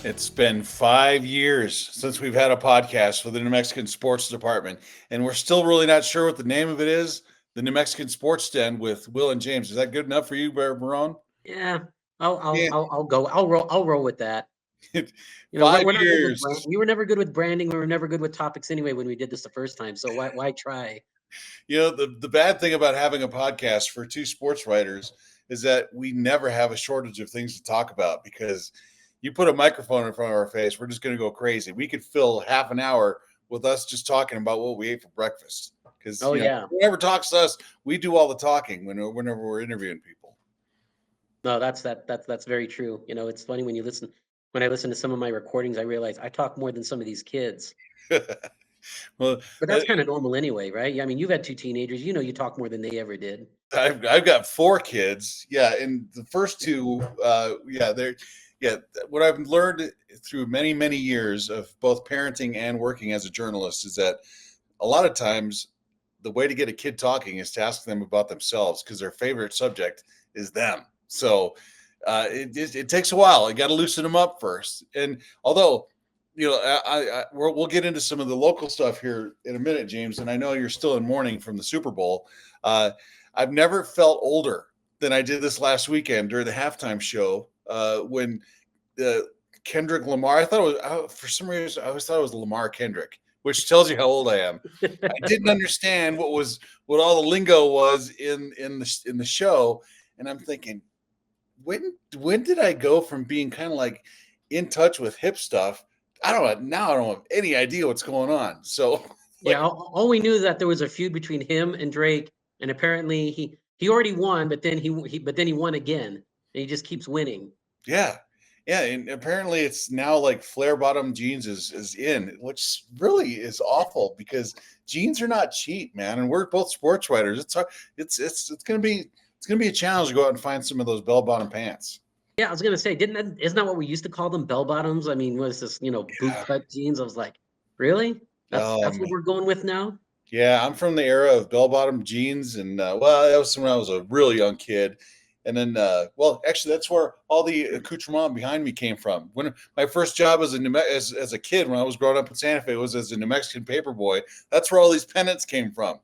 It's been 5 years since we've had a podcast for the New Mexican Sports Department, and we're still really not sure what the name of it is. The New Mexican Sports Den with Will and James. Is that good enough for you, Barron? Yeah, I'll I'll Yeah, I'll I'll go. I'll roll with that. You know, we're, five we're not good with years. we were never good with branding. We were never good with topics anyway when we did this the first time. So why try? The bad thing about having a podcast for two sports writers is that we never have a shortage of things to talk about because you put a microphone in front of our face, we're just going to go crazy. We could fill half an hour with us just talking about what we ate for breakfast because Oh yeah, whoever talks to us, we do all the talking whenever we're interviewing people. no, that's very true. You know, it's funny when I listen to some of my recordings, I realize I talk more than some of these kids. Well, But that's kind of normal anyway, right? Yeah, I mean, you've had two teenagers. You know, you talk more than they ever did. I've got four kids. Yeah, and the first two, they're yeah. What I've learned through many years of both parenting and working as a journalist is that a lot of times the way to get a kid talking is to ask them about themselves because their favorite subject is them. So it takes a while. You got to loosen them up first. And although we'll get into some of the local stuff here in a minute, James. And I know you're still in mourning from the Super Bowl. Uh, I've never felt older than I did this last weekend during the halftime show when uh, Kendrick Lamar. I thought it was for some reason I always thought it was Lamar Kendrick, which tells you how old I am. I didn't understand what all the lingo was in the show, and I'm thinking, when did I go from being kind of like in touch with hip stuff? I don't have any idea what's going on. So Yeah, like all we knew is that there was a feud between him and Drake, and apparently he already won, but then he won again, and he just keeps winning. yeah. Yeah, and apparently it's now like flare bottom jeans is in, which really is awful because jeans are not cheap, man. And we're both sports writers. It's gonna be a challenge to go out and find some of those bell bottom pants. Yeah, I was gonna say, isn't that what we used to call them, bell bottoms? I mean, was this boot Yeah. cut jeans? I was like, really? That's what Um, we're going with now? yeah, I'm from the era of bell bottom jeans, and well, that was when I was a really young kid. And then, well, actually, that's where all the accoutrement behind me came from. When my first job as as a kid, when I was growing up in Santa Fe, was as a New Mexican paper boy. That's where all these pennants came from.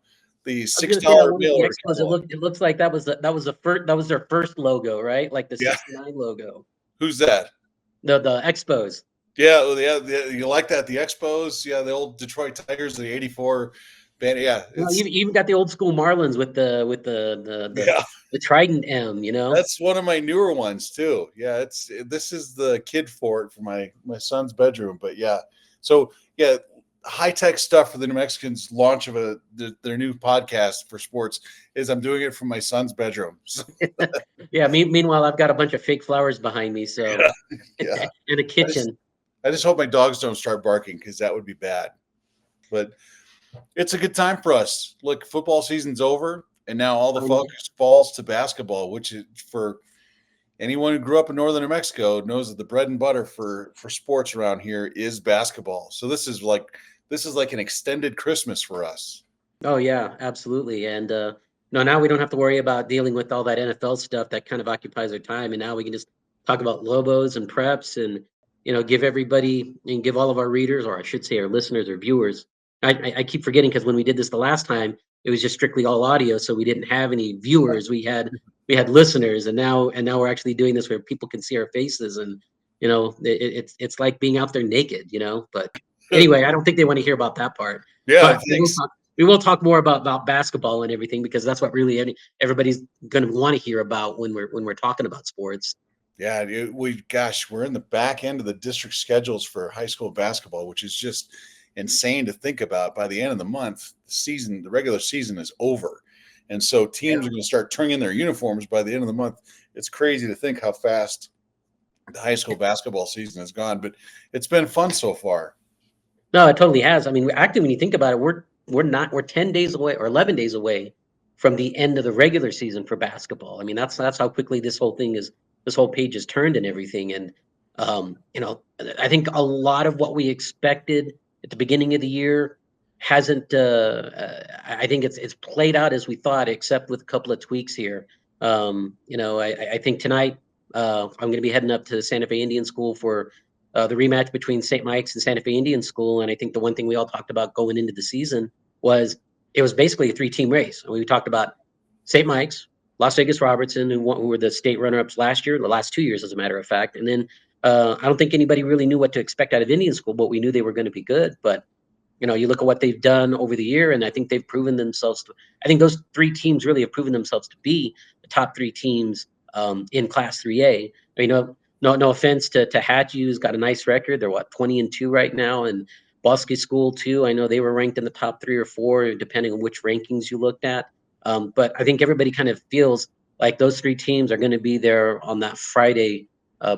The I was six gonna say that dollar one of mail the order expos. catalog. It looks like that was their first logo, right? Like the Yeah, '69 logo, who's that? the expos. Yeah, you like that? The Expos, yeah, the old Detroit Tigers, the '84 band. Yeah, You know, it's you even got the old school Marlins with the yeah. the Trident M. You know. That's one of my newer ones too. Yeah, this is the kid fort for my son's bedroom. But yeah, so yeah, high tech stuff for the New Mexicans launch of their new podcast for sports is I'm doing it from my son's bedroom. So, Yeah. Meanwhile, I've got a bunch of fake flowers behind me, so yeah, yeah. in a I just kitchen. I just hope my dogs don't start barking because that would be bad. But it's a good time for us. Look, football season's over, and now all the I know. focus falls to basketball, which is for anyone who grew up in northern New Mexico knows that the bread and butter for sports around here is basketball. So this is like an extended Christmas for us. Oh yeah, absolutely. And no, now we don't have to worry about dealing with all that NFL stuff that kind of occupies our time. And now we can just talk about Lobos and preps and give everybody and give all of our readers, or I should say our listeners or viewers. I keep forgetting because when we did this the last time, it was just strictly all audio, so we didn't have any viewers. We had listeners, and now we're actually doing this where people can see our faces, and it's like being out there naked, But anyway, I don't think they want to hear about that part. Yeah, But thanks. we will talk more about basketball and everything because that's what really everybody's going to want to hear about when we're talking about sports. Yeah, we're in the back end of the district schedules for high school basketball, which is just insane to think about. By the end of the month, the regular season is over. And so teams Yeah. are going to start turning in their uniforms by the end of the month. It's crazy to think how fast the high school basketball season has gone, but it's been fun so far. No, it totally has. I mean, actually, when you think about it, we're 10 days away or 11 days away from the end of the regular season for basketball. I mean, that's how quickly this whole page is turned and everything. And I think a lot of what we expected at the beginning of the year hasn't. I think it's played out as we thought, except with a couple of tweaks here. I think tonight I'm going to be heading up to the Santa Fe Indian School for the rematch between St. Mike's and Santa Fe Indian School. And I think the one thing we all talked about going into the season was it was basically a 3-team race. And we talked about St. Mike's, Las Vegas Robertson, who were the state runner-ups last year, the last 2 years, as a matter of fact. And then I don't think anybody really knew what to expect out of Indian School, but we knew they were going to be good. But you look at what they've done over the year, and I think they've proven themselves. I think those 3 teams really have proven themselves to be the top 3 teams in Class 3A. No offense to Hatch, who's got a nice record. They're 20-2 right now, and Bosque School too. I know they were ranked in the top 3 or 4, depending on which rankings you looked at. But I think everybody kind of feels like those 3 teams are going to be there on that Friday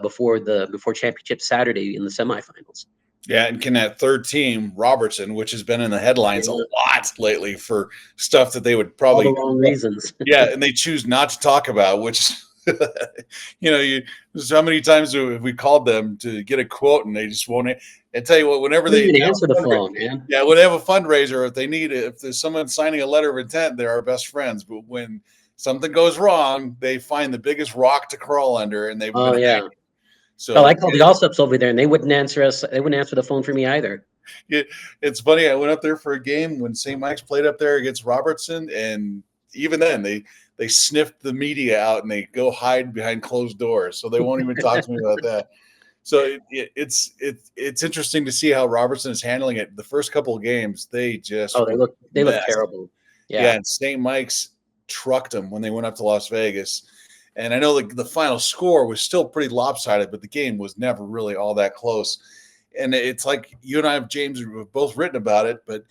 before championship Saturday in the semifinals. Yeah, and can that third team, Robertson, which has been in the headlines a lot lately for stuff that they would probably all the wrong reasons. Yeah, and they choose not to talk about, which how many times have we called them to get a quote and they just won't. I tell you what, whenever they even answer the phone, man. Yeah, when they have a fundraiser, if there's someone signing a letter of intent, they're our best friends. But when something goes wrong, they find the biggest rock to crawl under, and they've been yeah. So I called the Allsups over there, and they wouldn't answer us. They wouldn't answer the phone for me either. It's funny. I went up there for a game when St. Mike's played up there against Robertson, and even then they sniffed the media out and they go hide behind closed doors, so they won't even talk to me about that. So it's interesting to see how Robertson is handling it. The first couple of games, they just they look terrible. Yeah, and St. Mike's trucked them when they went up to Las Vegas. And I know the final score was still pretty lopsided, but the game was never really all that close. And it's like you and I, James, have both written about it, but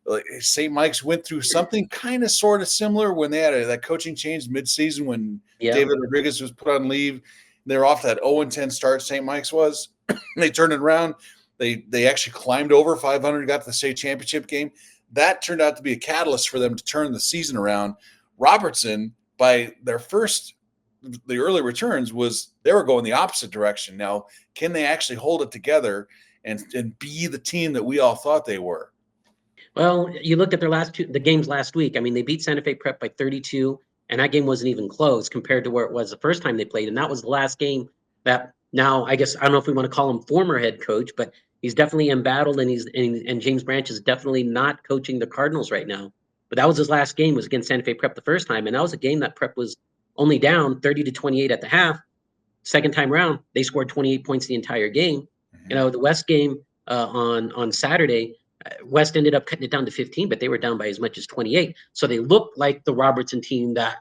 like St. Mike's went through something kind of sort of similar when they had that coaching change midseason when David Rodriguez was put on leave. They're off that 0-10 start. St. Mike's was. They turned it around. They actually climbed over 500, got to the state championship game. That turned out to be a catalyst for them to turn the season around. Robertson, by the early returns, they were going the opposite direction. Now, can they actually hold it together and be the team that we all thought they were? Well, you looked at the games last week. I mean, they beat Santa Fe Prep by 32, and that game wasn't even close compared to where it was the first time they played. And that was the last game that now, I guess, I don't know if we want to call him former head coach, but he's definitely embattled, and James Branch is definitely not coaching the Cardinals right now. But that was his last game, was against Santa Fe Prep the first time, and that was a game that Prep was only down 30-28 at the half. Second time round, they scored 28 points the entire game. Mm-hmm. The West game on Saturday, West ended up cutting it down to 15, but they were down by as much as 28. So they looked like the Robertson team that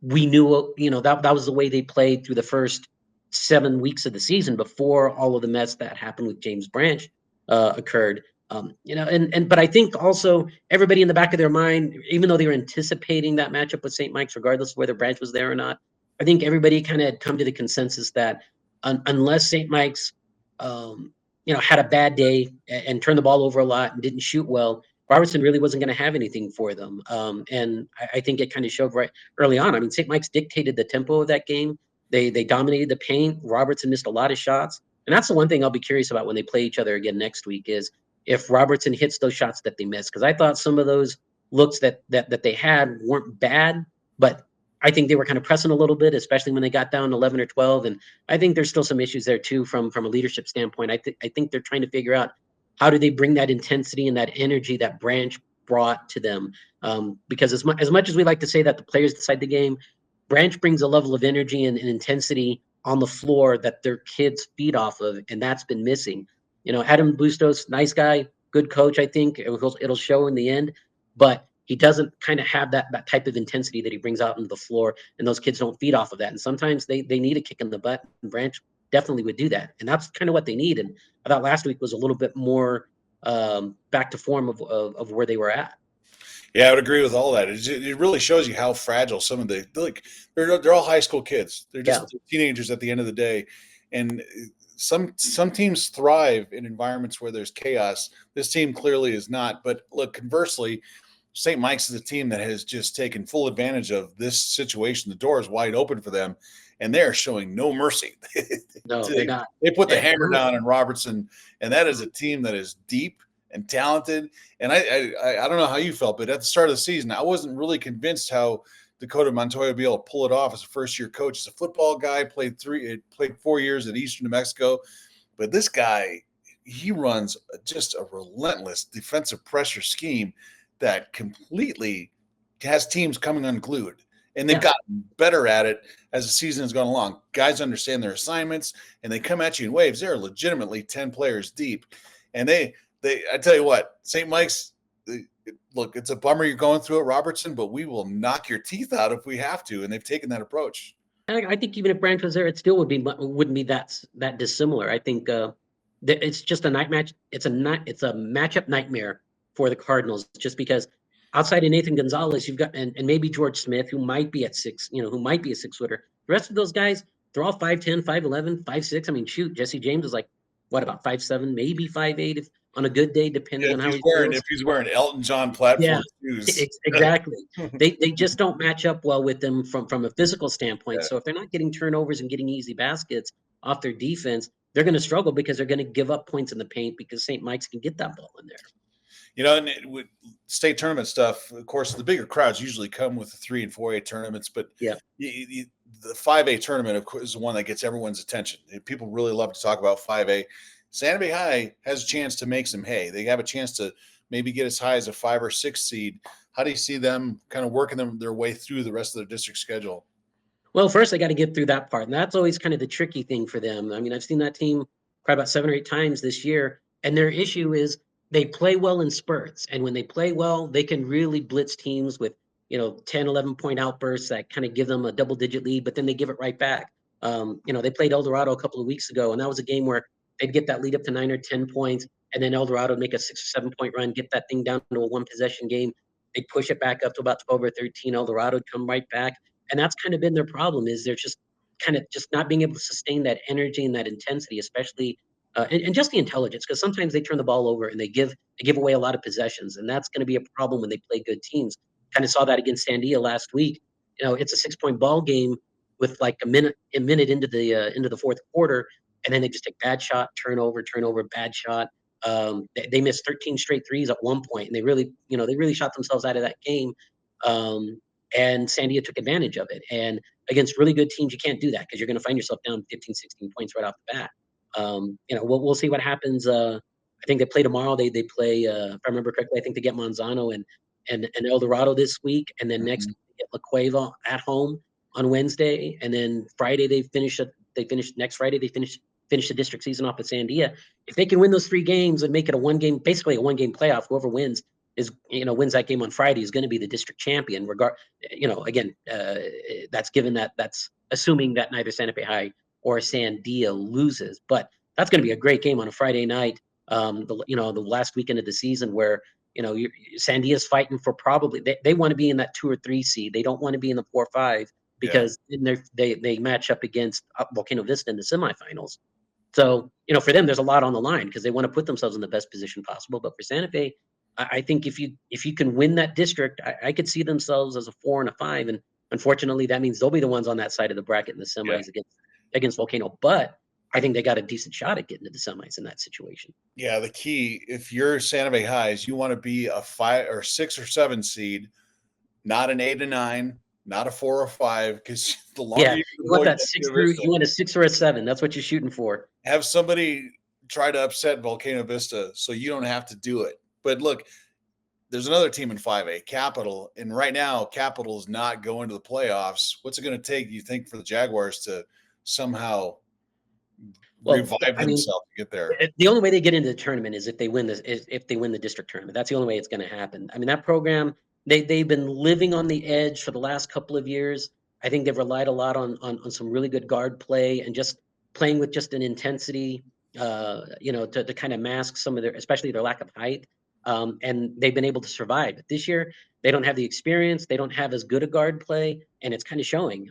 we knew, that was the way they played through the first 7 weeks of the season before all of the mess that happened with James Branch occurred. But I think also everybody in the back of their mind, even though they were anticipating that matchup with St. Mike's, regardless of whether Branch was there or not, I think everybody kind of had come to the consensus that unless St. Mike's, had a bad day and turned the ball over a lot and didn't shoot well, Robertson really wasn't going to have anything for them. And I think it kind of showed right early on. I mean, St. Mike's dictated the tempo of that game. They dominated the paint. Robertson missed a lot of shots. And that's the one thing I'll be curious about when they play each other again next week is if Robertson hits those shots that they missed. Because I thought some of those looks that they had weren't bad, but I think they were kind of pressing a little bit, especially when they got down 11 or 12. And I think there's still some issues there too from a leadership standpoint. I think they're trying to figure out how do they bring that intensity and that energy that Branch brought to them. Because as much as we like to say that the players decide the game, Branch brings a level of energy and intensity on the floor that their kids feed off of, and that's been missing. Adam Bustos, nice guy, good coach. I think it'll show in the end, but he doesn't kind of have that type of intensity that he brings out into the floor, and those kids don't feed off of that. And sometimes they need a kick in the butt, and Branch definitely would do that. And that's kind of what they need. And I thought last week was a little bit more back to form of where they were at. Yeah, I would agree with all that. It really shows you how fragile some of they're all high school kids. They're just teenagers at the end of the day. And some teams thrive in environments where there's chaos. This team clearly is not. But look, conversely, St. Mike's is a team that has just taken full advantage of this situation. The door is wide open for them, and they're showing no mercy. No, they're not. They put the hammer down on Robertson, and that is a team that is deep and talented. And I don't know how you felt, but at the start of the season, I wasn't really convinced how Dakota Montoya would be able to pull it off as a first-year coach. He's a football guy, played 4 years at Eastern New Mexico. But this guy, he runs just a relentless defensive pressure scheme that completely has teams coming unglued. And they've gotten better at it as the season has gone along. Guys understand their assignments, and they come at you in waves. They're legitimately 10 players deep. And I tell you what, St. Mike's, look, it's a bummer you're going through it, Robertson, but we will knock your teeth out if we have to. And they've taken that approach. I think even if Branch was there, it still wouldn't be that dissimilar. I think it's just a night match. It's a matchup nightmare for the Cardinals, just because outside of Nathan Gonzalez, you've got and maybe George Smith, who might be at 6, who might be a 6-footer. The rest of those guys, they're all 5'10", 5'11", 5'6". I mean, shoot, Jesse James is like what, about 5'7", maybe 5'8", if on a good day, depending on how he's wearing. If he's wearing Elton John platform shoes, exactly. they just don't match up well with them from a physical standpoint. So if they're not getting turnovers and getting easy baskets off their defense, they're going to struggle because they're going to give up points in the paint because St. Mike's can get that ball in there. And with state tournament stuff, of course, the bigger crowds usually come with the 3 and 4A tournaments, but the 5A tournament, of course, is the one that gets everyone's attention. People really love to talk about 5A. Santa Fe High has a chance to make some hay. They have a chance to maybe get as high as a 5 or 6 seed. How do you see them kind of working their way through the rest of their district schedule? Well, first, they got to get through that part, and that's always kind of the tricky thing for them. I mean, I've seen that team probably about 7 or 8 times this year, and their issue is they play well in spurts, and when they play well, they can really blitz teams with 10, 11-point outbursts that kind of give them a double-digit lead, but then they give it right back. They played El Dorado a couple of weeks ago, and that was a game where they'd get that lead up to 9 or 10 points, and then El Dorado would make a 6 or 7-point run, get that thing down to a 1-possession game. They'd push it back up to about 12 or 13. El Dorado would come right back. And that's kind of been their problem, is they're just kind of just not being able to sustain that energy and that intensity, especially and just the intelligence, because sometimes they turn the ball over and they give away a lot of possessions, and that's going to be a problem when they play good teams. Kind of saw that against Sandia last week. It's a 6-point ball game with like a minute into the fourth quarter, and then they just take bad shot, turnover, bad shot. They missed 13 straight threes at one point, and they really shot themselves out of that game. And Sandia took advantage of it. And against really good teams, you can't do that because you're going to find yourself down 15, 16 points right off the bat. We'll see what happens. I think they play tomorrow. They play, if I remember correctly, I think they get Manzano and El Dorado this week, and then next week they get La Cueva at home on Wednesday, and then Friday they finish next Friday they finish the district season off with Sandia. If they can win those 3 games and make it basically a 1-game playoff, whoever wins wins that game on Friday is going to be the district champion. That's assuming that neither Santa Fe High or Sandia loses, but that's going to be a great game on a Friday night. The last weekend of the season where Sandia's fighting for probably they want to be in that 2 or 3 seed. They don't want to be in the 4 or 5 because they match up against Volcano Vista in the semifinals. So for them, there's a lot on the line because they want to put themselves in the best position possible. But for Santa Fe, I think if you can win that district, I could see themselves as a 4 and a 5. And unfortunately, that means they'll be the ones on that side of the bracket in the semis against Volcano. But I think they got a decent shot at getting to the semis in that situation. Yeah, the key, if you're Santa Fe High, is you want to be a 5 or 6 or 7 seed, not an 8 or 9, not a 4 or 5, because the longer you want that 6 you want a 6 or a 7. That's what you're shooting for. Have somebody try to upset Volcano Vista so you don't have to do it. But look, there's another team in 5A, Capital, and right now Capital is not going to the playoffs. What's it going to take, do you think, for the Jaguars to somehow revive themselves to get there? The only way they get into the tournament is if they win the district tournament. That's the only way it's going to happen. I mean, that program, they've been living on the edge for the last couple of years. I think they've relied a lot on some really good guard play and just playing with just an intensity, to kind of mask some of especially their lack of height. And they've been able to survive. But this year, they don't have the experience. They don't have as good a guard play, and it's kind of showing.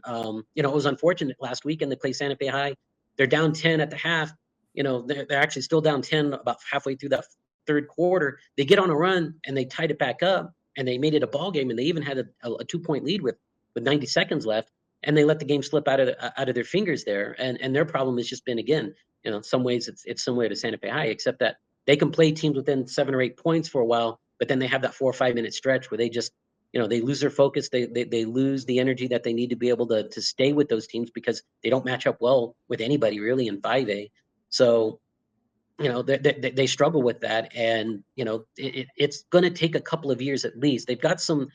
It was unfortunate last weekend they played Santa Fe High. They're down 10 at the half. They're actually still down 10 about halfway through that third quarter. They get on a run, and they tied it back up, and they made it a ball game, and they even had a 2-point lead with 90 seconds left, and they let the game slip out of their fingers there. And their problem has just been, again, in some ways it's similar to Santa Fe High, except that they can play teams within 7 or 8 points for a while, but then they have that 4 or 5 minute stretch where they just, they lose their focus. They lose the energy that they need to be able to stay with those teams because they don't match up well with anybody really in 5A. So, they struggle with that, and it's going to take a couple of years at least. They've got some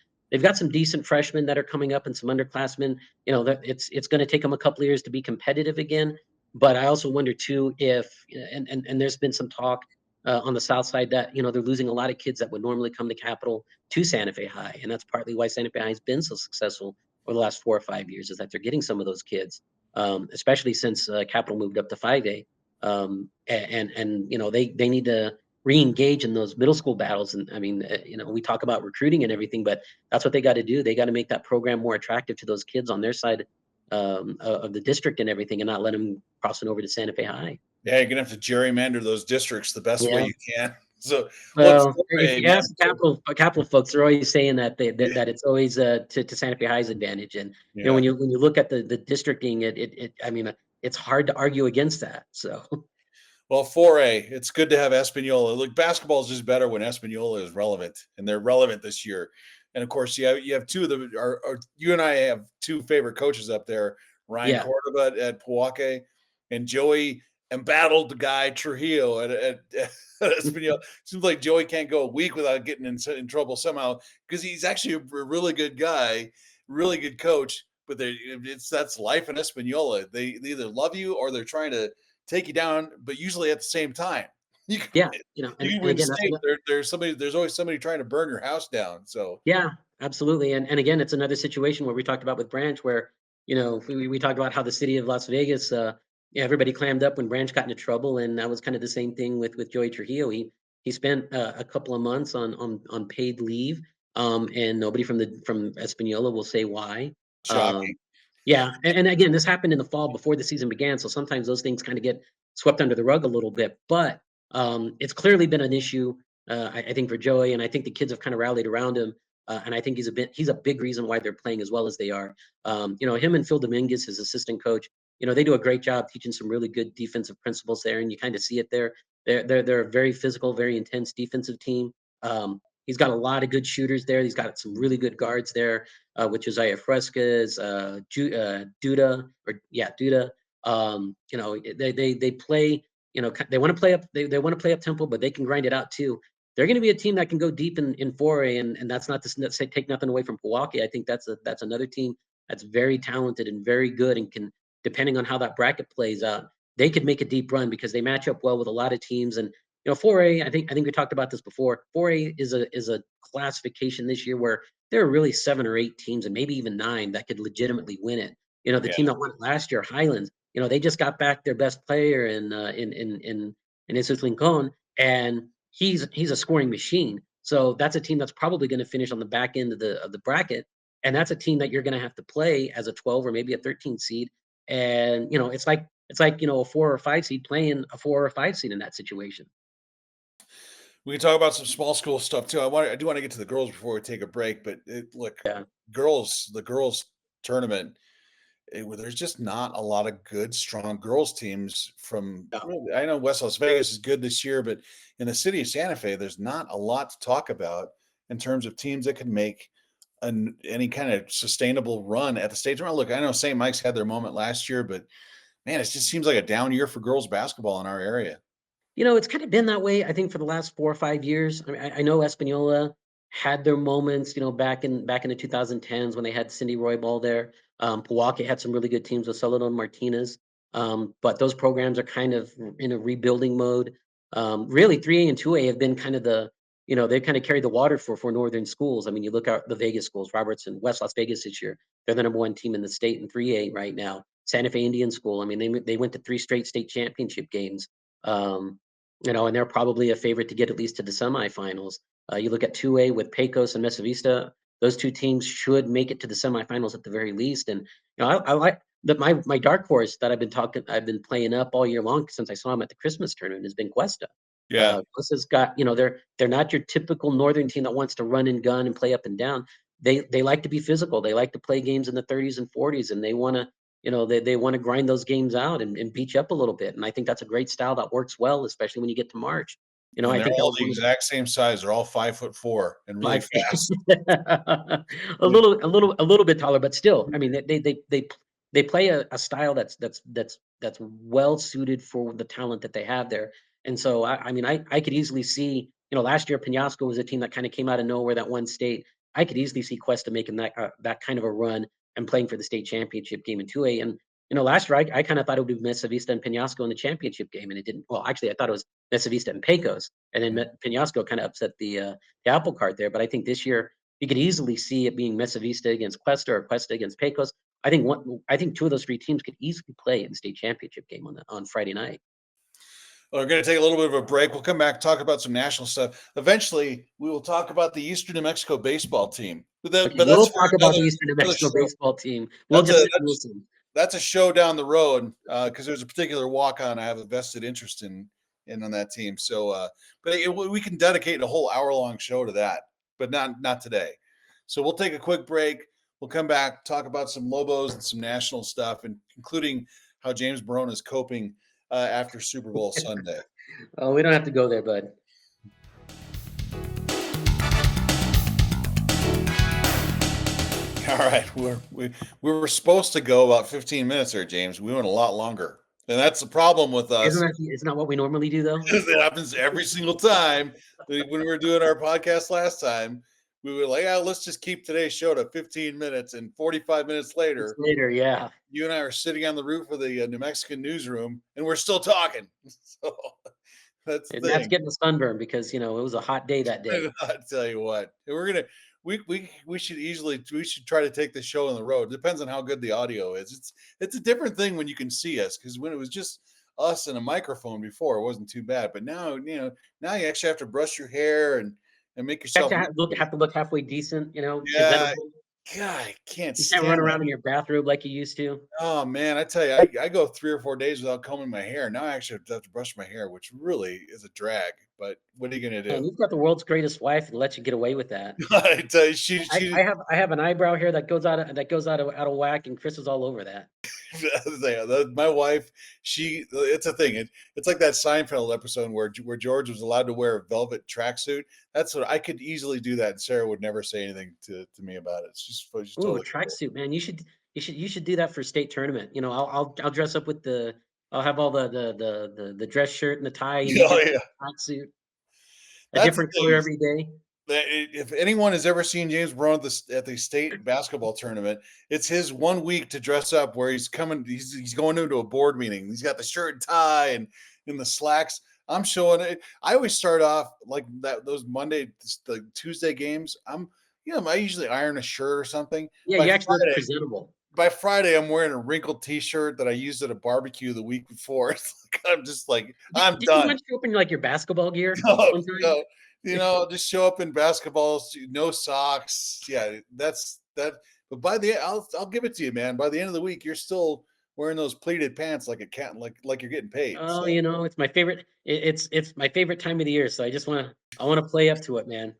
decent freshmen that are coming up and some underclassmen. That it's going to take them a couple of years to be competitive again. But I also wonder too if and there's been some talk on the south side that they're losing a lot of kids that would normally come to Capital to Santa Fe High, and that's partly why Santa Fe High has been so successful over the last 4 or 5 years, is that they're getting some of those kids, especially since Capital moved up to 5A. And they need to re-engage in those middle school battles. And I mean, we talk about recruiting and everything, but that's what they got to do. They got to make that program more attractive to those kids on their side of the district and everything, and not let them crossing over to Santa Fe High. Yeah, you're gonna have to gerrymander those districts the best way Yeah. you can. So look, Well, if 4A, you man. ask Capital folks, they're always saying that it's always to Santa Fe High's advantage. And Yeah. when you look at the districting, I mean, it's hard to argue against that. So Well, 4A, it's good to have Espanola. Look, basketball is just better when Espanola is relevant, and they're relevant this year. And of course, you have two of the you and I have two favorite coaches up there, Ryan yeah, Cordova at Powake, and Joey embattled guy Trujillo at Espanola. Seems like Joey can't go a week without getting in trouble somehow, because he's actually a really good guy, really good coach. But that's life in Espanola. They either love you or they're trying to take you down, but usually at the same time. You can yeah, you can and win again, state. There's always somebody trying to burn your house down. So yeah, absolutely. And again, it's another situation where we talked about with Branch, where we talked about how the city of Las Vegas, yeah, everybody clammed up when Branch got into trouble, and that was kind of the same thing with Joey Trujillo. He spent a couple of months on paid leave, and nobody from Espanola will say why. shocking. Um, yeah, and again, this happened in the fall before the season began, so sometimes those things kind of get swept under the rug a little bit. But it's clearly been an issue, I think, for Joey, and I think the kids have kind of rallied around him. And I think he's a big reason why they're playing as well as they are. Him and Phil Dominguez, his assistant coach, they do a great job teaching some really good defensive principles there, and you kind of see it there. They're a very physical, very intense defensive team. He's got a lot of good shooters there. He's got some really good guards there, with Josiah Frescas, Duda, Duda. They play. They want to play up. They want to play up tempo, but they can grind it out too. They're going to be a team that can go deep in 4A, and that's not to say take nothing away from Milwaukee. I think that's another team that's very talented and very good, and can, depending on how that bracket plays out, they could make a deep run because they match up well with a lot of teams. And 4A, I think we talked about this before. 4A is a classification this year where there are really 7 or 8 teams, and maybe even 9, that could legitimately win it. The Yeah. team that won it last year, Highlands, they just got back their best player in Jesus Lincoln, and he's a scoring machine. So that's a team that's probably going to finish on the back end of the bracket, and that's a team that you're going to have to play as a 12 or maybe a 13 seed. And it's like a 4 or 5 seed playing a 4 or 5 seed in that situation. We can talk about some small school stuff too. I do want to get to the girls before we take a break, but look, Yeah. the girls tournament, there's just not a lot of good, strong girls teams from. No. I know West Las Vegas is good this year, but in the city of Santa Fe, there's not a lot to talk about in terms of teams that could make any kind of sustainable run at the state tournament. Look, I know St. Mike's had their moment last year, but man, it just seems like a down year for girls basketball in our area. It's kind of been that way, I think, for the last 4 or 5 years. I mean, I know Espanola had their moments, back in the 2010s when they had Cindy Roybal there. Powaki had some really good teams with Celadon Martinez. But those programs are kind of in a rebuilding mode. Really, 3A and 2A have been kind of they kind of carried the water for northern schools. I mean, you look at the Vegas schools, Robertson, West Las Vegas this year. They're the number 1 team in the state in 3A right now. Santa Fe Indian School, I mean, they went to 3 straight state championship games. Um, and they're probably a favorite to get at least to the semifinals. You look at 2A with Pecos and Mesa Vista; those 2 teams should make it to the semifinals at the very least. And I like that. My dark horse that I've been playing up all year long since I saw him at the Christmas tournament has been Cuesta. Yeah. Cuesta's got, they're not your typical northern team that wants to run and gun and play up and down. They like to be physical. They like to play games in the 30s and 40s, and they want to they want to grind those games out and beat you up a little bit. And I think that's a great style that works well, especially when you get to March. And I they're think that all was the one of exact same size. They're all 5'4" and really like fast. a little bit taller, but still, I mean, they play a style that's well suited for the talent that they have there. And so I mean, I could easily see, last year Penasco was a team that kind of came out of nowhere that won state. I could easily see Cuesta making that kind of a run and playing for the state championship game in 2A. And last year I kind of thought it would be Mesa Vista and Penasco in the championship game, and it didn't. Well, actually, I thought it was Mesa Vista and Pecos, and then Penasco kind of upset the apple cart there. But I think this year you could easily see it being Mesa Vista against Cuesta or Cuesta against Pecos. I think two of those three teams could easily play in the state championship game on Friday night. Well, we're going to take a little bit of a break. We'll come back, talk about some national stuff. Eventually, we will talk about the Eastern New Mexico baseball team. But We'll talk about the Eastern New Mexico baseball team. We'll just listen. That's a show down the road because there's a particular walk-on I have a vested interest in on that team. So, we can dedicate a whole hour-long show to that, but not today. So we'll take a quick break. We'll come back, talk about some Lobos and some national stuff, and including how James Barron is coping after Super Bowl Sunday. Oh, we don't have to go there, bud. All right, we were supposed to go about 15 minutes there, James. We went a lot longer, and that's the problem with us. It's not what we normally do, though. It happens every single time. When we were doing our podcast last time, we were like, let's just keep today's show to 15 minutes, and 45 minutes later, yeah, you and I are sitting on the roof of the New Mexican newsroom, and we're still talking. So that's getting a sunburn because it was a hot day that day. I tell you what, we should try to take the show on the road. It depends on how good the audio is. It's a different thing when you can see us, because when it was just us and a microphone before, it wasn't too bad. But now you actually have to brush your hair and make yourself have to look halfway decent. Yeah. Presentable. God, I can't run around in your bathrobe like you used to. Oh man, I tell you, I go 3 or 4 days without combing my hair. Now I actually have to brush my hair, which really is a drag. But what are you gonna do? And you've got the world's greatest wife to let you get away with that. I tell you, I have an eyebrow hair that goes out of whack, and Chris is all over that. My wife, it's a thing. It's like that Seinfeld episode where George was allowed to wear a velvet tracksuit. That's what I could easily do that, and Sarah would never say anything to me about it. It's just totally tracksuit, man. You should do that for state tournament. I'll dress up with I'll have all the dress shirt and the tie and tracksuit. A different color every day. If anyone has ever seen James Barron at the state basketball tournament, it's his 1 week to dress up where he's going into a board meeting. He's got the shirt and tie and in the slacks. I'm showing it. I always start off like that. Those the Tuesday games. I usually iron a shirt or something. Yeah, you actually look presentable. By Friday, I'm wearing a wrinkled T-shirt that I used at a barbecue the week before. It's like, I'm just like, I'm done. Did you open like your basketball gear? No, just show up in basketballs, no socks. Yeah, that's that. But by the end, I'll give it to you, man. By the end of the week, you're still wearing those pleated pants like a cat, like you're getting paid. Oh, so. It's my favorite. It's my favorite time of the year. So I want to play up to it, man.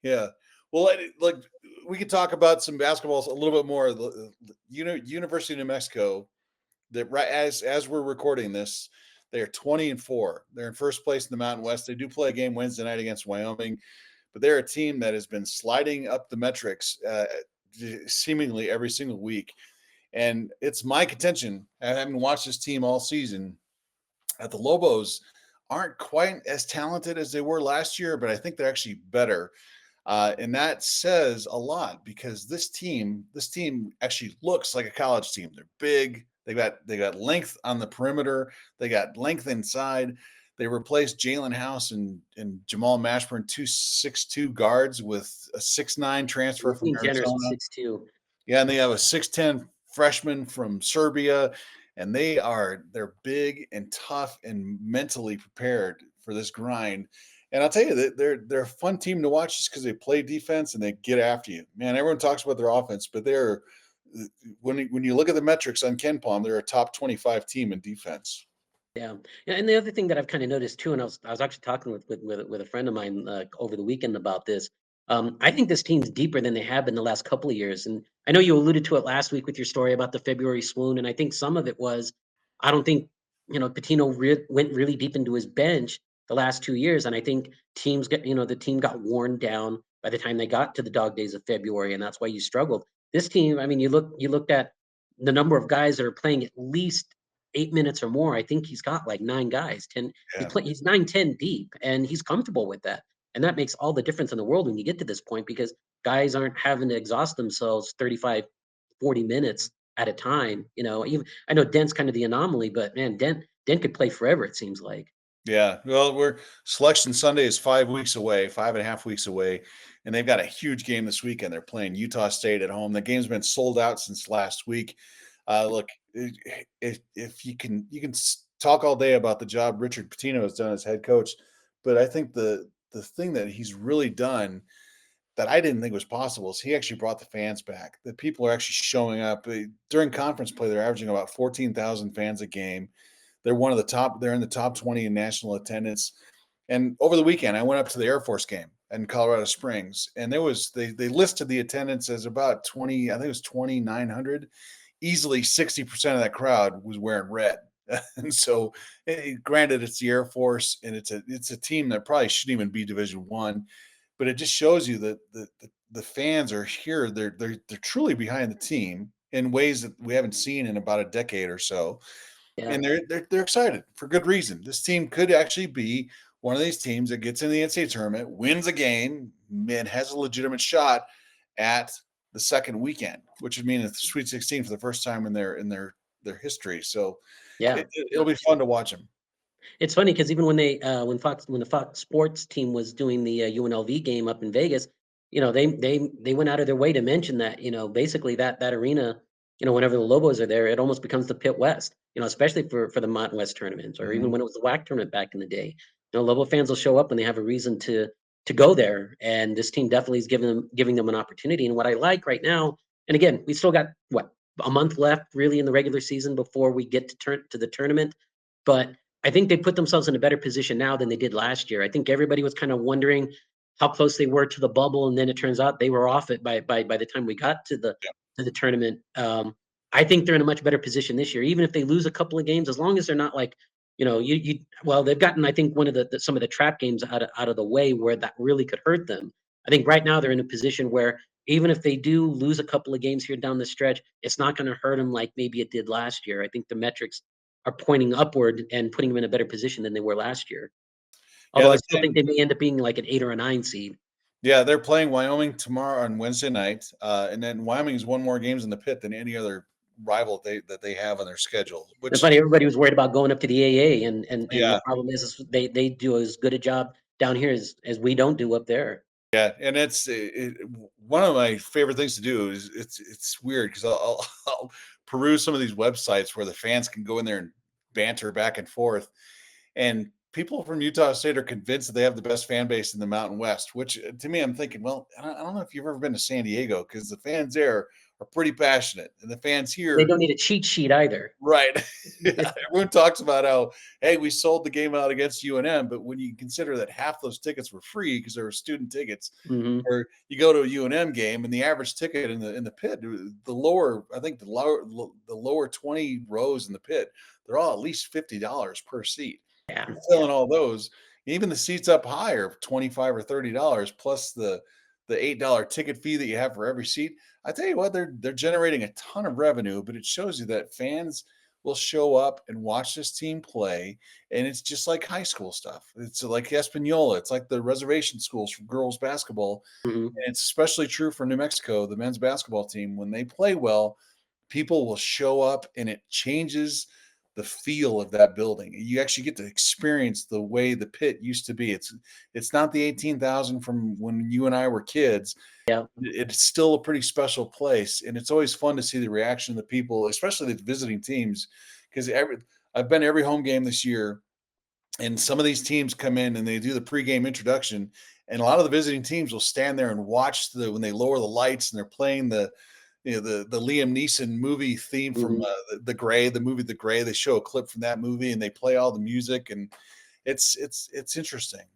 Yeah. Well, like we could talk about some basketballs a little bit more. University of New Mexico, that right as we're recording this, they are 20-4. They're in first place in the Mountain West. They do play a game Wednesday night against Wyoming, but they're a team that has been sliding up the metrics seemingly every single week. And it's my contention, having watched this team all season, that the Lobos aren't quite as talented as they were last year, but I think they're actually better. And that says a lot, because this team actually looks like a college team. They're big. They got length on the perimeter. They got length inside. They replaced Jalen House and Jamal Mashburn, 2'6" guards, with a 6'9" transfer from Arizona. 6'2". Yeah, and they have a 6'10" freshman from Serbia, and they're big and tough and mentally prepared for this grind. And I'll tell you that they're a fun team to watch just because they play defense and they get after you. Man, everyone talks about their offense, but when you look at the metrics on KenPom, they're a top 25 team in defense. Yeah, and the other thing that I've kind of noticed too, and I was actually talking with a friend of mine over the weekend about this. I think this team's deeper than they have been the last couple of years, and I know you alluded to it last week with your story about the February swoon, and I think some of it was, I don't think Patino went really deep into his bench the last 2 years, and I think the team got worn down by the time they got to the dog days of February, and that's why you struggled. This team, I mean, you looked at the number of guys that are playing at least 8 minutes or more, I think he's got like 9 guys, 10. Yeah. He's 9, 10 deep, and he's comfortable with that. And that makes all the difference in the world when you get to this point, because guys aren't having to exhaust themselves 35, 40 minutes at a time. Even I know Dent's kind of the anomaly, but man, Dent could play forever, it seems like. Yeah. Well, we're Selection Sunday is 5 weeks away, 5.5 weeks away, and they've got a huge game this weekend. They're playing Utah State at home. The game's been sold out since last week. Look, if you can talk all day about the job Richard Pitino has done as head coach, but I think the thing that he's really done that I didn't think was possible is he actually brought the fans back. The people are actually showing up. During conference play. They're averaging about 14,000 fans a game. They're one of the top. They're in the top 20 in national attendance. And over the weekend, I went up to the Air Force game in Colorado Springs, and they listed the attendance as about 20. I think it was 2,900. Easily 60% of that crowd was wearing red. And so, granted, it's the Air Force, and it's a team that probably shouldn't even be Division One, but it just shows you that the fans are here. They're truly behind the team in ways that we haven't seen in about a decade or so, Yeah. and they're excited for good reason. This team could actually be one of these teams that gets in the NCAA tournament, wins a game, and has a legitimate shot at the second weekend, which would mean it's the Sweet 16 for the first time in their history. So Yeah. it'll be fun to watch them. It's funny because even when when the Fox Sports team was doing the UNLV game up in Vegas, they went out of their way to mention that, basically that arena, whenever the Lobos are there, it almost becomes the Pit West. Especially for the Mountain West tournaments, or even Mhm. when it was the WAC tournament back in the day. Lobo fans will show up when they have a reason to go there, and this team definitely is giving them an opportunity. And what I like right now, and again, we still got what, a month left really in the regular season before we get to the tournament, but I think they put themselves in a better position now than they did last year. I think everybody was kind of wondering how close they were to the bubble, and then it turns out they were off it by the time we got to the tournament. I think they're in a much better position this year, even if they lose a couple of games, as long as they're not like, well, they've gotten, I think, one of some of the trap games out of the way where that really could hurt them. I think right now they're in a position where even if they do lose a couple of games here down the stretch, it's not going to hurt them like maybe it did last year. I think the metrics are pointing upward and putting them in a better position than they were last year. Yeah, Although I they're still think playing. they may end up being like an 8 or a 9 seed. Yeah, they're playing Wyoming tomorrow on Wednesday night, and then Wyoming's won more games in the pit than any other rival that they have on their schedule. It's Which, funny, everybody was worried about going up to the AA, and the yeah, problem is they do as good a job down here as we don't do up there. yeah, and one of my favorite things to do is it's weird because I'll peruse some of these websites where the fans can go in there and banter back and forth, and people from Utah State are convinced that they have the best fan base in the Mountain West. Which, to me, I'm thinking, well, I don't know if you've ever been to San Diego, because the fans there are pretty passionate, and the fans They here. don't need a cheat sheet either. Right. Yeah, everyone talks about how, hey, we sold the game out against UNM, but when you consider that half those tickets were free because they were student tickets, Hmm. or you go to a UNM game and the average ticket in the pit, the lower, I think the lower 20 rows in the pit, they're all at least $50 per seat. Yeah, You're yeah, filling all those. Even the seats up high are 25 or $30 plus the $8 ticket fee that you have for every seat. I tell you what, they're generating a ton of revenue, but it shows you that fans will show up and watch this team play, and it's just like high school stuff. It's like Espanola. It's like the reservation schools for girls basketball, hmm, and it's especially true for New Mexico, the men's basketball team. When they play well, people will show up, and it changes the feel of that building. You actually get to experience the way the pit used to be. It's not the 18,000 from when you and I were kids. yeah. It's still a pretty special place, and it's always fun to see the reaction of the people, especially the visiting teams, because I've been to every home game this year, and some of these teams come in and they do the pregame introduction, and a lot of the visiting teams will stand there and watch when they lower the lights and they're playing the Liam Neeson movie theme from Hmm. the Gray, the movie The Gray. They show a clip from that movie and they play all the music, and it's interesting.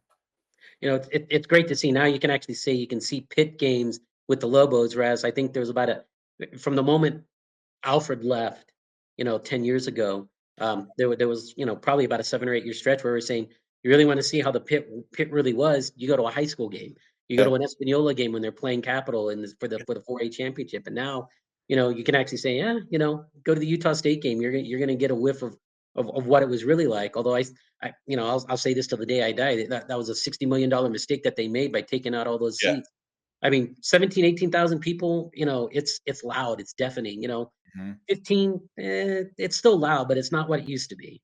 It's great to see. Now you can actually say you can see pit games with the Lobos, whereas I think there was about from the moment Alfred left, 10 years ago, there was, probably about a 7 or 8 year stretch where we are saying, you really want to see how the pit really was, you go to a high school game. You go Yeah. to an Espanola game when they're playing Capital for the 4A championship. And now, you can actually say, yeah, go to the Utah State game. You're gonna get a whiff of what it was really like. Although I'll say this till the day I die, that was a $60 million mistake that they made by taking out all those Yeah. seats. I mean, 17, 18,000 people, it's loud, it's deafening, Mhm. 15, it's still loud, but it's not what it used to be.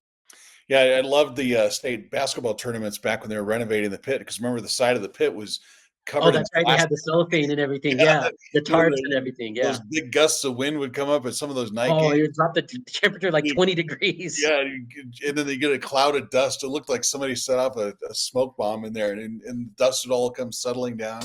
Yeah, I loved the state basketball tournaments back when they were renovating the pit, because remember the side of the pit was Oh, covered in that's right. They had plastic. the cellophane and everything. Yeah, Yeah. The you know, tarps and everything. those Yeah. big gusts of wind would come up at some of those night Oh, games. you dropped the temperature like You 20 degrees. Yeah, and then they get a cloud of dust. It looked like somebody set off a smoke bomb in there, and dust would all come settling down.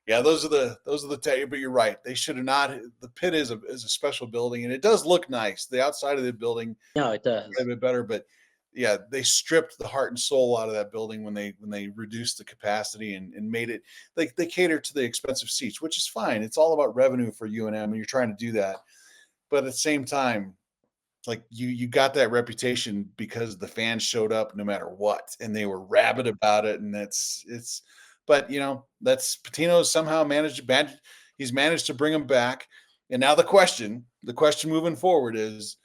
Yeah, those are the but you're right. They should have not. The pit is a special building, and it does look nice. The outside of the building No, it quite does. a bit better, but yeah, they stripped the heart and soul out of that building when they reduced the capacity and made it like they cater to the expensive seats, which is fine. It's all about revenue for UNM, and you're trying to do that. But at the same time, like you got that reputation because the fans showed up no matter what, and they were rabid about it, and that's it's. But that's Patino somehow he's managed to bring them back, and now the question moving forward is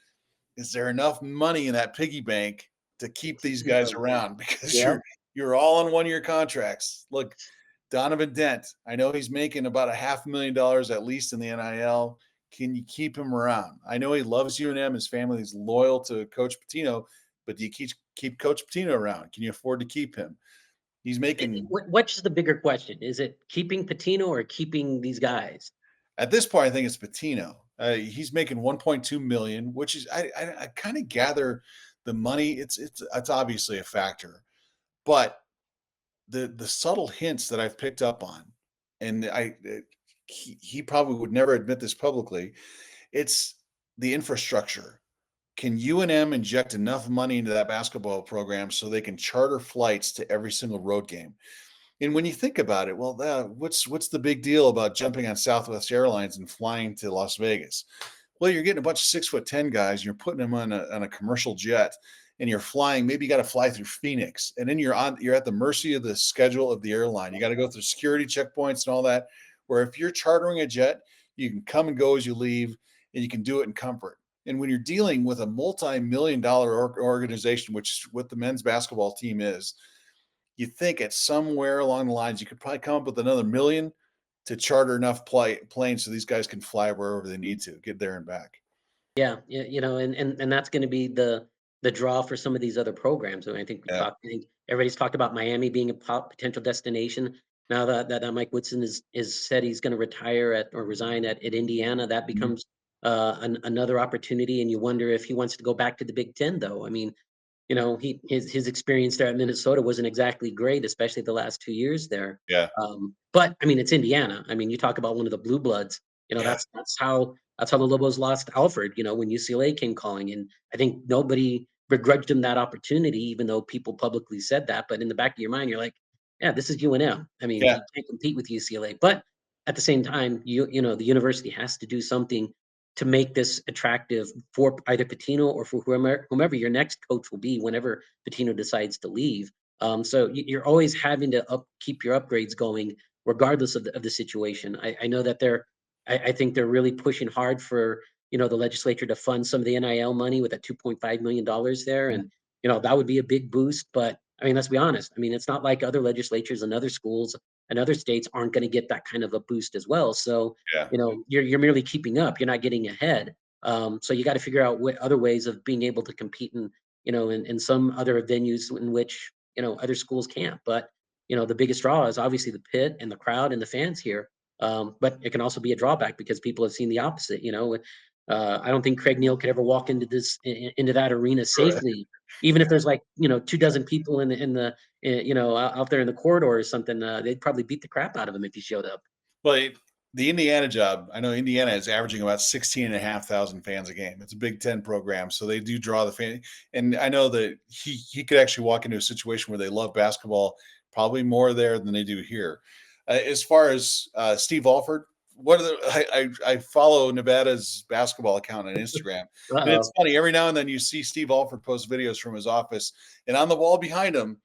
there enough money in that piggy bank to keep these guys Oh, yeah. around? Because Yeah. you're all on 1-year contracts. Look, Donovan Dent, I know he's making about a $500,000 at least in the NIL. Can you keep him around? I know he loves UNM. His family is loyal to Coach Patino, but do you keep Coach Patino around? Can you afford to keep him? He's making What's the bigger question? Is it keeping Patino or keeping these guys? At this point, I think it's Patino. He's making 1.2 million, which is I kind of gather the money. It's obviously a factor, but the subtle hints that I've picked up on, and he probably would never admit this publicly. It's the infrastructure. Can UNM inject enough money into that basketball program so they can charter flights to every single road game? And when you think about it, well, what's the big deal about jumping on Southwest Airlines and flying to Las Vegas? Well, you're getting a bunch of 6'10" guys, and you're putting them on a commercial jet, and you're flying. Maybe you got to fly through Phoenix, and then you're at the mercy of the schedule of the airline. You got to go through security checkpoints and all that. Where if you're chartering a jet, you can come and go as you leave, and you can do it in comfort. And when you're dealing with a multi-million-dollar organization, which is what the men's basketball team is, you think at somewhere along the lines you could probably come up with another million to charter enough planes so these guys can fly wherever they need to get there and back. Yeah, yeah, and that's going to be the draw for some of these other programs. And Yeah. I think everybody's talked about Miami being a potential destination. Now that Mike Woodson is said he's going to retire at or resign at Indiana, that Mhm. becomes another opportunity. And you wonder if he wants to go back to the Big Ten, though. I mean, his experience there at Minnesota wasn't exactly great, especially the last 2 years there. Yeah. But I mean, it's Indiana. I mean, you talk about one of the blue bloods. Yeah. That's how the Lobos lost Alfred. When UCLA came calling, and I think nobody begrudged him that opportunity, even though people publicly said that. But in the back of your mind, you're like, yeah, this is UNM. I mean, Yeah. he can't compete with UCLA. But at the same time, the university has to do something to make this attractive for either Patino or for whomever your next coach will be whenever Patino decides to leave. So you're always having to keep your upgrades going, regardless of the situation. I know that I think they're really pushing hard for the legislature to fund some of the NIL money with that $2.5 million there, Mhm. and that would be a big boost. But I mean, let's be honest. I mean, it's not like other legislatures and other schools and other states aren't going to get that kind of a boost as well. So Yeah. you're merely keeping up. You're not getting ahead. So you got to figure out what other ways of being able to compete in some other venues in which other schools can't. But the biggest draw is obviously the pit and the crowd and the fans here. But it can also be a drawback because people have seen the opposite. I don't think Craig Neal could ever walk into that arena Correct. safely, even if there's like 2 dozen people out there in the corridor or something. They'd probably beat the crap out of him if he showed up. Well, the Indiana job, I know Indiana is averaging about 16,500 fans a game. It's a Big Ten program, so they do draw the fan. And I know that he could actually walk into a situation where they love basketball probably more there than they do here. As far as Steve Alford, what are I follow Nevada's basketball account on Instagram, and it's Uh-oh. funny every now and then you see Steve Alford post videos from his office, and on the wall behind him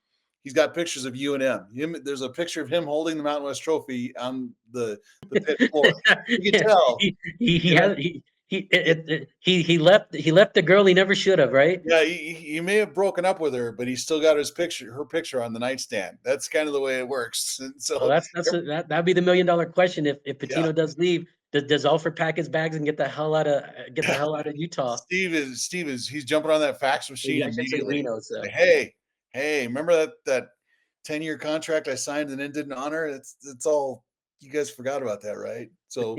he's got pictures of UNM. There's a picture of him holding the Mountain West Trophy on the pit floor. You can Yeah, tell, he you know, has He left the girl he never should have, right? Yeah, he may have broken up with her, but he still got her picture on the nightstand. That's kind of the way it works. And Well, so, that'd be the $1 million question. If yeah, Patino does leave, does Alfred pack his bags and get the hell out of Utah? He's jumping on that fax machine I should say immediately. Reno. So Like, hey, remember that 10-year contract I signed and then didn't honor? It's all you guys forgot about that, right? So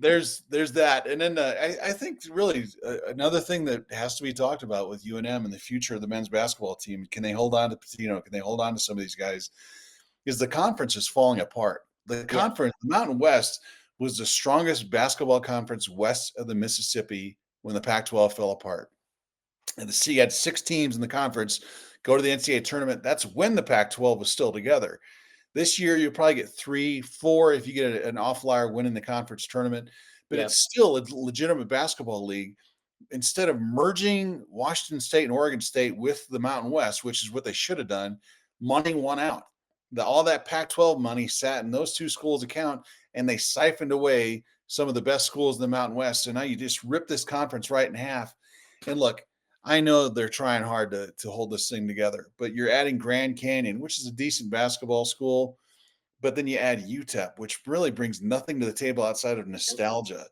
there's that, and then I think really another thing that has to be talked about with UNM and the future of the men's basketball team. Can they hold on to Patino? Can they hold on to some of these guys? Is the conference is falling apart. The yeah, conference, the Mountain West, was the strongest basketball conference west of the Mississippi when the Pac-12 fell apart. And the C had 6 teams in the conference go to the NCAA tournament. That's when the Pac-12 was still together. This year, you'll probably get 3, 4 if you get an off-lier winning the conference tournament, but yeah. it's still a legitimate basketball league. Instead of merging Washington State and Oregon State with the Mountain West, which is what they should have done, money won out. All that Pac-12 money sat in those 2 schools' account, and they siphoned away some of the best schools in the Mountain West. So now you just rip this conference right in half. And look, I know they're trying hard to hold this thing together, but you're adding Grand Canyon, which is a decent basketball school, but then you add UTEP, which really brings nothing to the table outside of nostalgia.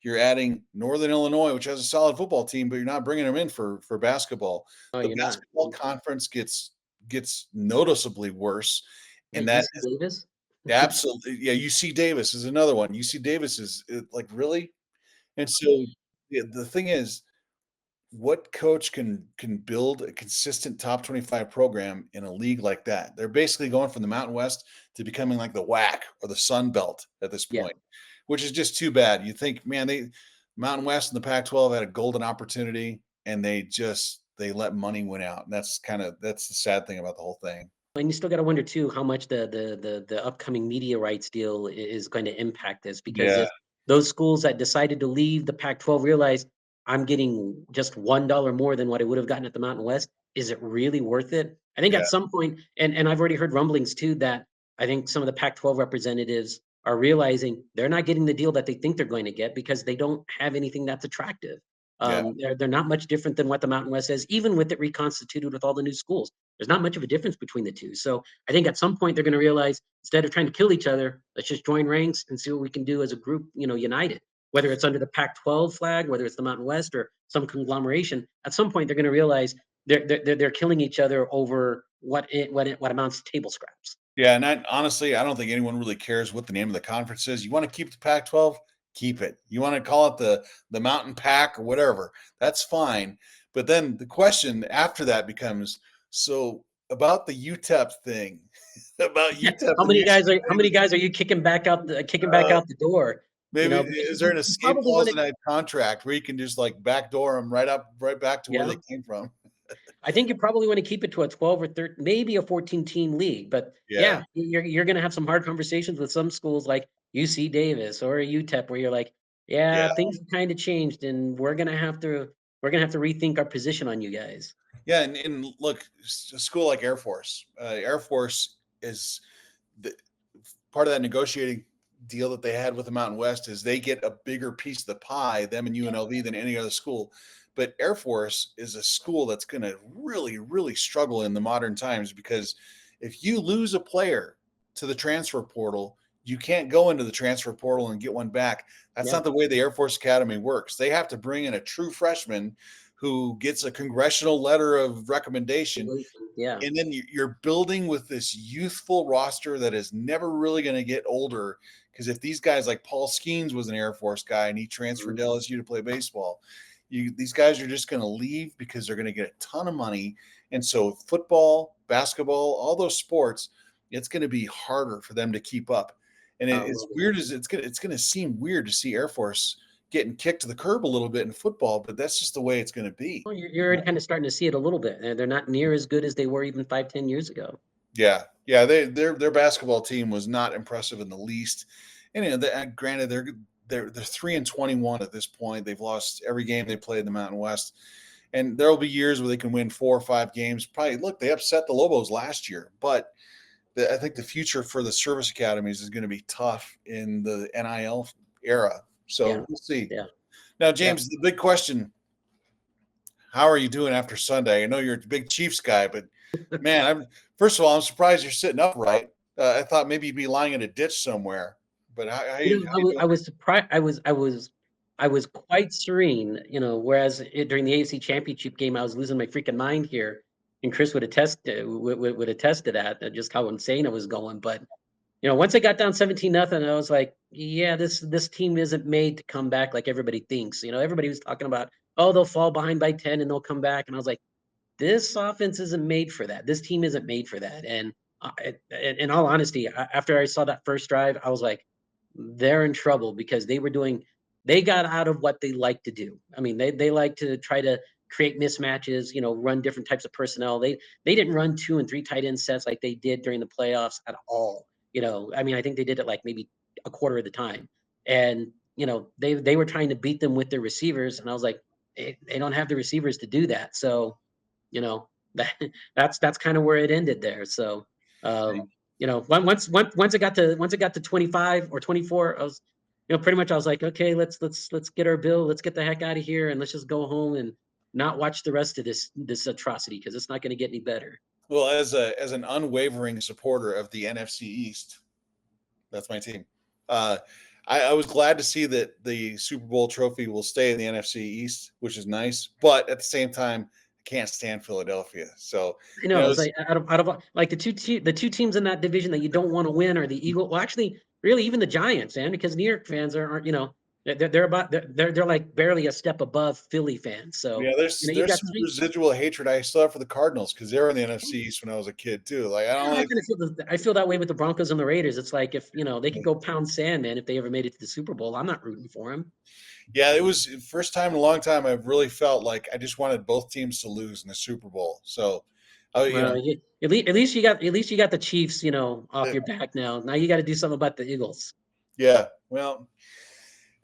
You're adding Northern Illinois, which has a solid football team, but you're not bringing them in for basketball. No, The you're not. basketball conference gets noticeably worse, Yeah, and that UC is Davis. absolutely, yeah. UC Davis is another one. UC Davis is like, really, and so yeah, the thing is, what coach can build a consistent top 25 program in a league like that? They're basically going from the Mountain West to becoming like the WAC or the Sun Belt at this Yeah. point, which is just too bad. You think, man, they Mountain West and the Pac-12 had a golden opportunity, and they let money win out. And that's the sad thing about the whole thing. And you still got to wonder too how much the upcoming media rights deal is going to impact this, because Yeah, if those schools that decided to leave the Pac-12 realize I'm getting just $1 more than what I would have gotten at the Mountain West, is it really worth it? I think yeah, at some point, and I've already heard rumblings too that I think some of the Pac-12 representatives are realizing they're not getting the deal that they think they're going to get because they don't have anything that's attractive. yeah, They're not much different than what the Mountain West has, even with it reconstituted with all the new schools. There's not much of a difference between the two. So I think at some point they're going to realize, instead of trying to kill each other, let's just join ranks and see what we can do as a group, united. Whether it's under the Pac-12 flag, whether it's the Mountain West or some conglomeration, at some point they're going to realize they're killing each other over what amounts to table scraps. yeah. And honestly, I don't think anyone really cares what the name of the conference is. You want to keep the Pac-12, keep it. You want to call it the Mountain Pack or whatever, that's fine. But then the question after that becomes, so about the UTEP thing, about UTEP How and many guys UC are how many Davis. guys are you kicking back out the door? Maybe Because is there an you escape probably clause want in to. that contract where you can just like backdoor them right back to where Yeah. they came from? I think you probably want to keep it to a 12 or 13, maybe a 14 team league. But Yeah, yeah, you're going to have some hard conversations with some schools like UC Davis or UTEP, where you're like, yeah, yeah, things have kind of changed, and we're gonna have to rethink our position on you guys. yeah. And look, a school like Air Force, Air Force is the part of that negotiating deal that they had with the Mountain West is they get a bigger piece of the pie, them and UNLV, than any other school. But Air Force is a school that's going to really, really struggle in the modern times, because if you lose a player to the transfer portal, you can't go into the transfer portal and get one back. That's Yeah, not the way the Air Force Academy works. They have to bring in a true freshman who gets a congressional letter of recommendation, yeah, and then you're building with this youthful roster that is never really going to get older. Because if these guys, like Paul Skeens was an Air Force guy and he transferred mhm. to LSU to play baseball, these guys are just going to leave because they're going to get a ton of money. And so football, basketball, all those sports, it's going to be harder for them to keep up. And as Well, weird as it's going to seem weird to see Air Force getting kicked to the curb a little bit in football, but that's just the way it's going to be. you're already kind of starting to see it a little bit. They're not near as good as they were even 5, 10 years ago. Yeah, yeah, their basketball team was not impressive in the least. And granted, they're 3-21 at this point. They've lost every game they played in the Mountain West, and there will be years where they can win 4 or 5 games. Probably, look, they upset the Lobos last year, but I think the future for the service academies is going to be tough in the NIL era. Yeah, So we'll see. yeah. Now, James, the big question: how are you doing after Sunday? I know you're a big Chiefs guy, but man, first of all, I'm surprised you're sitting upright. I thought maybe you'd be lying in a ditch somewhere. But how you doing? I was surprised. I was quite serene, whereas during the AFC Championship game, I was losing my freaking mind here, and Chris would attest to that, just how insane I was going. But once I got down 17-0, I was like, yeah, this team isn't made to come back like everybody thinks. Everybody was talking about, oh, they'll fall behind by 10 and they'll come back, and I was like, this offense isn't made for that. This team isn't made for that. And in all honesty, after I saw that first drive, I was like, they're in trouble because they got out of what they like to do. I mean, they like to try to create mismatches, run different types of personnel. They didn't run 2 and 3 tight end sets like they did during the playoffs at all. I mean, I think they did it like maybe a quarter of the time. And, they were trying to beat them with their receivers. And I was like, they don't have the receivers to do that. So, that that's kind of where it ended there. So, once it got to 25 or 24, I was, pretty much I was like, okay, let's get our bill, let's get the heck out of here, and let's just go home and not watch the rest of this atrocity because it's not going to get any better. Well, as an unwavering supporter of the NFC East, that's my team. I was glad to see that the Super Bowl trophy will stay in the NFC East, which is nice. But at the same time, I can't stand Philadelphia. So I know, it's like out of like the two teams in that division that you don't want to win are the Eagles. Well, actually, really, even the Giants, man, because New York fans aren't, they're like barely a step above Philly fans. So yeah, there's some residual hatred I still have for the Cardinals because they were in the NFC East when I was a kid too. Like I feel that way with the Broncos and the Raiders. It's like if they could go pound sand, man, if they ever made it to the Super Bowl, I'm not rooting for them. Yeah, it was the first time in a long time I've really felt like I just wanted both teams to lose in the Super Bowl. So, at least you got the Chiefs, off your back now. Now you got to do something about the Eagles. Yeah, well,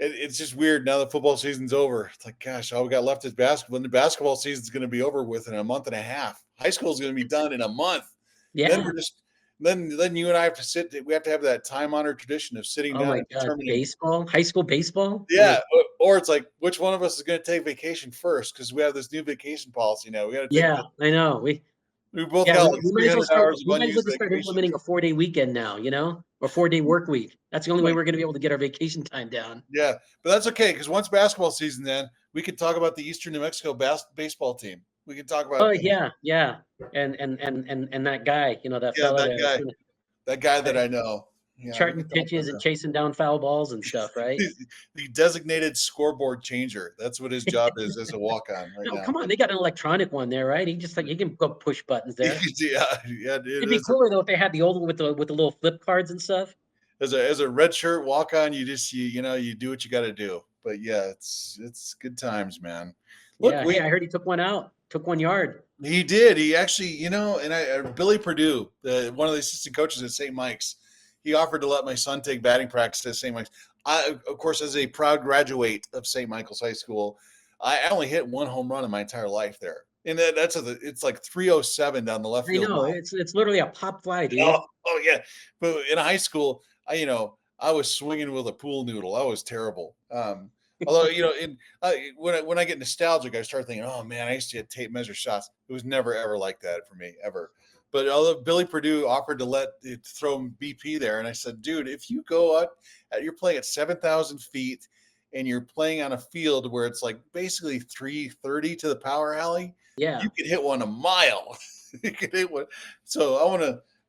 it's just weird now the football season's over. It's like, gosh, all we got left is basketball. And the basketball season's going to be over with in a month and a half. High school is going to be done in a month. Yeah. Then we're just then you and I have to sit. We have to have that time-honored tradition of sitting down and determining baseball, high school baseball. Yeah, or it's like which one of us is going to take vacation first because we have this new vacation policy now. We got to take. Yeah, I know. We both got like 300 hours of unused vacation. Start implementing a 4-day weekend now, or 4-day work week. That's the only way we're going to be able to get our vacation time down. Yeah, but that's okay because once basketball season, then we can talk about the Eastern New Mexico baseball team. We can talk about. Oh yeah, and that guy, that fella. That guy that I know. Yeah, charting pitches and chasing down foul balls and stuff, right? The designated scoreboard changer. That's what his job is as a walk-on right now. Come on, they got an electronic one there, right? He can go push buttons there. It'd be cooler though if they had the old one with the little flip cards and stuff. As a red shirt walk-on, you just you do what you got to do. But yeah, it's good times, man. Look, I heard he took one out, took 1 yard. He did. He actually, and Billy Perdue, one of the assistant coaches at St. Mike's, he offered to let my son take batting practice at St. Mike's. I, of course, as a proud graduate of St. Michael's High School, I only hit 1 home run in my entire life there. And it's like 307 down the left field. I know, it's literally a pop fly, dude. Oh yeah. But in high school, I was swinging with a pool noodle. I was terrible. Although, when I get nostalgic, I start thinking, oh man, I used to get tape measure shots. It was never, ever like that for me, ever. But although Billy Perdue offered to throw BP there, and I said, dude, if you go out, you're playing at 7,000 feet, and you're playing on a field where it's like basically 330 to the power alley, yeah, you could hit one a mile. You could hit one. So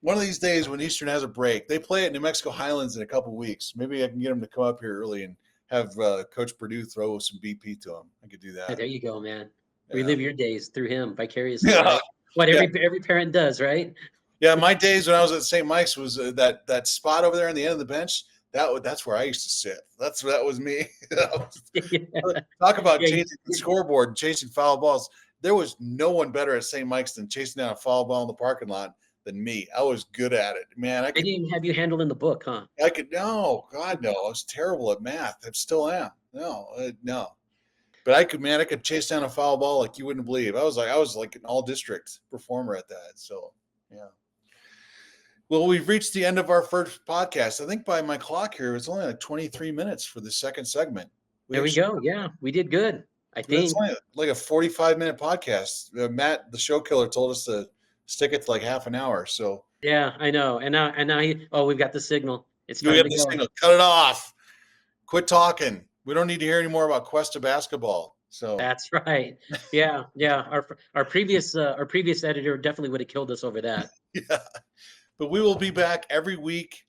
one of these days when Eastern has a break, they play at New Mexico Highlands in a couple of weeks. Maybe I can get them to come up here early and have Coach Perdue throw some BP to him. I could do that. There you go, man. Relive your days through him vicariously. Yeah. Right? What every parent does, right? Yeah, my days when I was at St. Mike's was that spot over there on the end of the bench. That's where I used to sit. That was me. Talk about chasing the scoreboard and chasing foul balls. There was no one better at St. Mike's than chasing down a foul ball in the parking lot than me. I was good at it, man. I didn't even have you handled in the book, huh? No, God, no. I was terrible at math. I still am. No. But I could chase down a foul ball like you wouldn't believe. I was like an all district performer at that. So, yeah. Well, we've reached the end of our first podcast. I think by my clock here, it's only like 23 minutes for the second segment. There we go. Yeah, we did good. I It's think. only like a 45-minute podcast. Matt, the show killer, told us to stick it to like half an hour. So Yeah, I know. And now we've got the signal. It's we time have to the go. signal. Cut it off. Quit talking. We don't need to hear any more about Quest basketball. So That's right. Yeah, yeah. Our previous editor definitely would have killed us over that. yeah, but we will be back every week.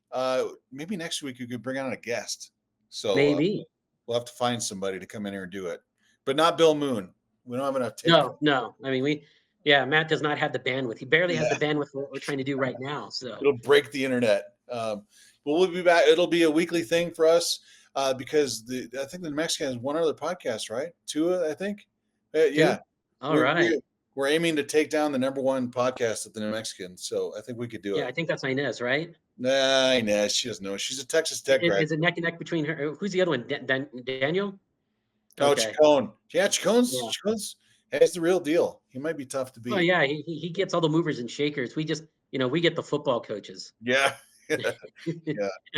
Maybe next week you could bring on a guest. So Maybe. we'll have to find somebody to come in here and do it, but not Bill Moon. We don't have enough tape. No. I mean, Matt does not have the bandwidth. He barely has Yeah. the bandwidth for what we're trying to do right now. So It'll break the internet. But we'll be back. It'll be a weekly thing for us because I think the New Mexican has one other podcast, right? Two, I think. Yeah. all right. We're aiming to take down the #1 podcast at the New Mexican, so I think we could do Yeah, I it. think that's Inez, right? Nah, she doesn't know. She's a Texas Tech grad. Is it neck and neck between her? Who's the other one? Daniel? Oh, Okay. Chacon. Yeah, Chacon's. Yeah. Chacon's. He's the real deal. He might be tough to beat. Oh yeah, he gets all the movers and shakers. We just we get the football coaches. Yeah. And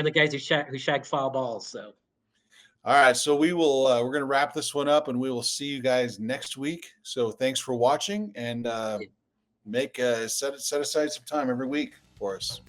the guys who shag foul balls. So All right, so we're going to wrap this one up, and we will see you guys next week. So thanks for watching, and set aside some time every week for us.